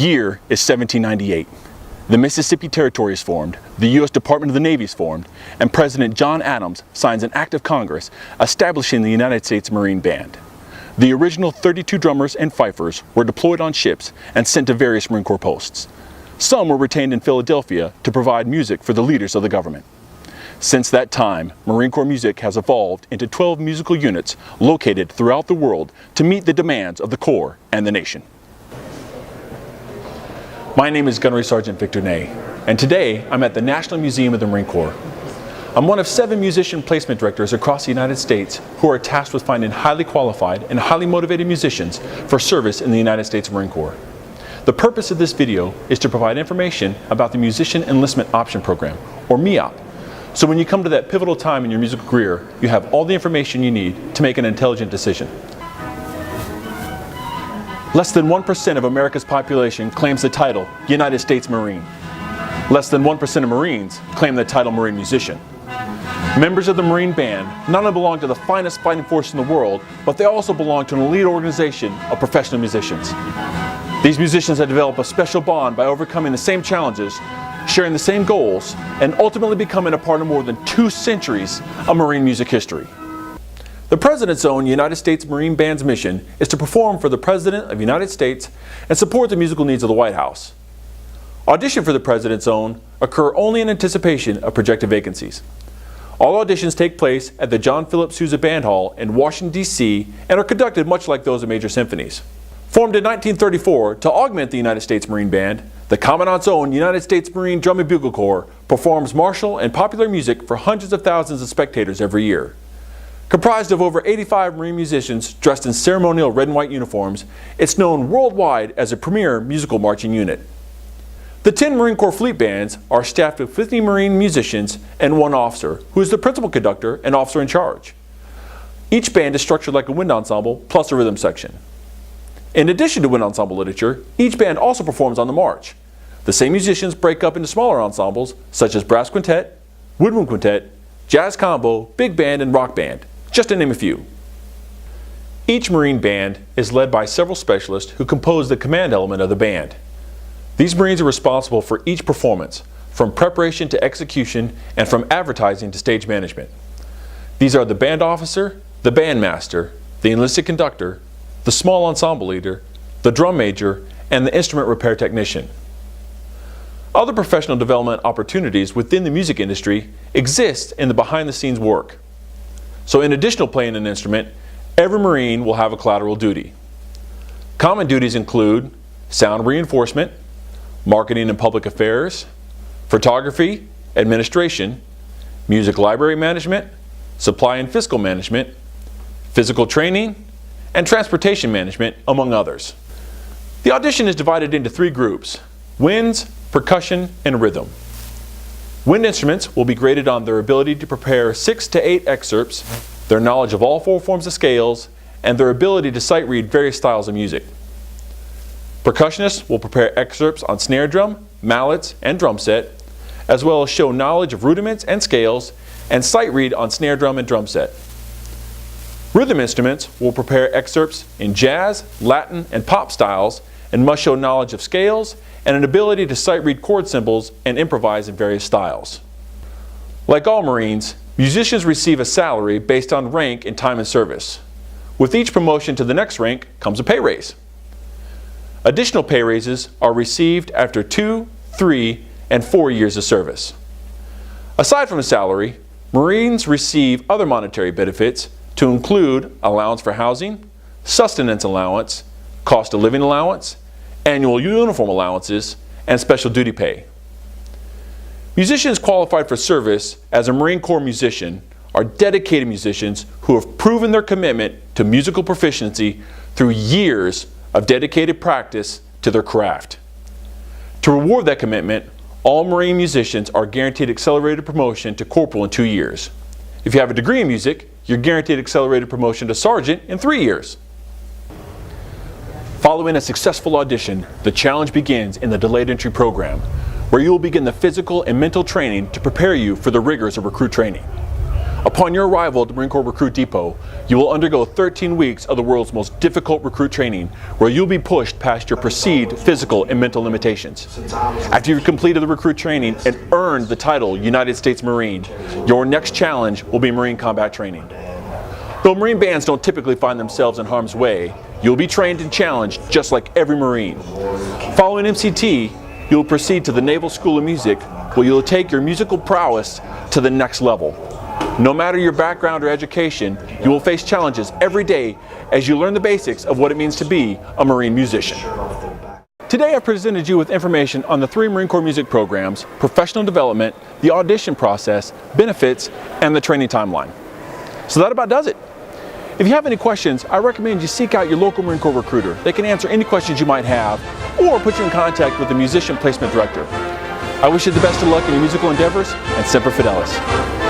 year is 1798. The Mississippi Territory is formed, the U.S. Department of the Navy is formed, and President John Adams signs an act of Congress establishing the United States Marine Band. The original 32 drummers and fifers were deployed on ships and sent to various Marine Corps posts. Some were retained in Philadelphia to provide music for the leaders of the government. Since that time, Marine Corps music has evolved into 12 musical units located throughout the world to meet the demands of the Corps and the nation. My name is Gunnery Sergeant Victor Ney, and today I'm at the National Museum of the Marine Corps. I'm one of 7 musician placement directors across the United States who are tasked with finding highly qualified and highly motivated musicians for service in the United States Marine Corps. The purpose of this video is to provide information about the Musician Enlistment Option Program, or MEOP, so when you come to that pivotal time in your musical career, you have all the information you need to make an intelligent decision. Less than 1% of America's population claims the title United States Marine. Less than 1% of Marines claim the title Marine Musician. Members of the Marine Band not only belong to the finest fighting force in the world, but they also belong to an elite organization of professional musicians. These musicians have developed a special bond by overcoming the same challenges, sharing the same goals, and ultimately becoming a part of more than 2 centuries of Marine music history. The President's own United States Marine Band's mission is to perform for the President of the United States and support the musical needs of the White House. Auditions for the President's own occur only in anticipation of projected vacancies. All auditions take place at the John Philip Sousa Band Hall in Washington, D.C. and are conducted much like those of major symphonies. Formed in 1934 to augment the United States Marine Band, the Commandant's own United States Marine Drum and Bugle Corps performs martial and popular music for hundreds of thousands of spectators every year. Comprised of over 85 Marine musicians dressed in ceremonial red and white uniforms, it's known worldwide as a premier musical marching unit. The 10 Marine Corps fleet bands are staffed with 50 Marine musicians and 1 officer, who is the principal conductor and officer in charge. Each band is structured like a wind ensemble plus a rhythm section. In addition to wind ensemble literature, each band also performs on the march. The same musicians break up into smaller ensembles such as brass quintet, woodwind quintet, jazz combo, big band, and rock band, just to name a few. Each Marine band is led by several specialists who compose the command element of the band. These Marines are responsible for each performance, from preparation to execution and from advertising to stage management. These are the band officer, the band master, the enlisted conductor, the small ensemble leader, the drum major, and the instrument repair technician. Other professional development opportunities within the music industry exist in the behind-the-scenes work. So in addition to playing an instrument, every Marine will have a collateral duty. Common duties include sound reinforcement, marketing and public affairs, photography, administration, music library management, supply and fiscal management, physical training, and transportation management, among others. The audition is divided into 3 groups: winds, percussion, and rhythm. Wind instruments will be graded on their ability to prepare 6 to 8 excerpts, their knowledge of all 4 forms of scales, and their ability to sight read various styles of music. Percussionists will prepare excerpts on snare drum, mallets, and drum set, as well as show knowledge of rudiments and scales, and sight read on snare drum and drum set. Rhythm instruments will prepare excerpts in jazz, Latin, and pop styles, and must show knowledge of scales and an ability to sight read chord symbols and improvise in various styles. Like all Marines, musicians receive a salary based on rank and time in service. With each promotion to the next rank comes a pay raise. Additional pay raises are received after 2, 3, and 4 years of service. Aside from a salary, Marines receive other monetary benefits to include allowance for housing, sustenance allowance, cost of living allowance, annual uniform allowances, and special duty pay. Musicians qualified for service as a Marine Corps musician are dedicated musicians who have proven their commitment to musical proficiency through years of dedicated practice to their craft. To reward that commitment, all Marine musicians are guaranteed accelerated promotion to corporal in 2 years. If you have a degree in music, you're guaranteed accelerated promotion to sergeant in 3 years. Following a successful audition, the challenge begins in the delayed entry program, where you will begin the physical and mental training to prepare you for the rigors of recruit training. Upon your arrival at the Marine Corps Recruit Depot, you will undergo 13 weeks of the world's most difficult recruit training, where you'll be pushed past your perceived physical and mental limitations. After you've completed the recruit training and earned the title United States Marine, your next challenge will be Marine combat training. Though Marine bands don't typically find themselves in harm's way, you'll be trained and challenged just like every Marine. Following MCT, you'll proceed to the Naval School of Music, where you'll take your musical prowess to the next level. No matter your background or education, you will face challenges every day as you learn the basics of what it means to be a Marine musician. Today I've presented you with information on the 3 Marine Corps music programs, professional development, the audition process, benefits, and the training timeline. So that about does it. If you have any questions, I recommend you seek out your local Marine Corps recruiter. They can answer any questions you might have or put you in contact with the musician placement director. I wish you the best of luck in your musical endeavors, and Semper Fidelis.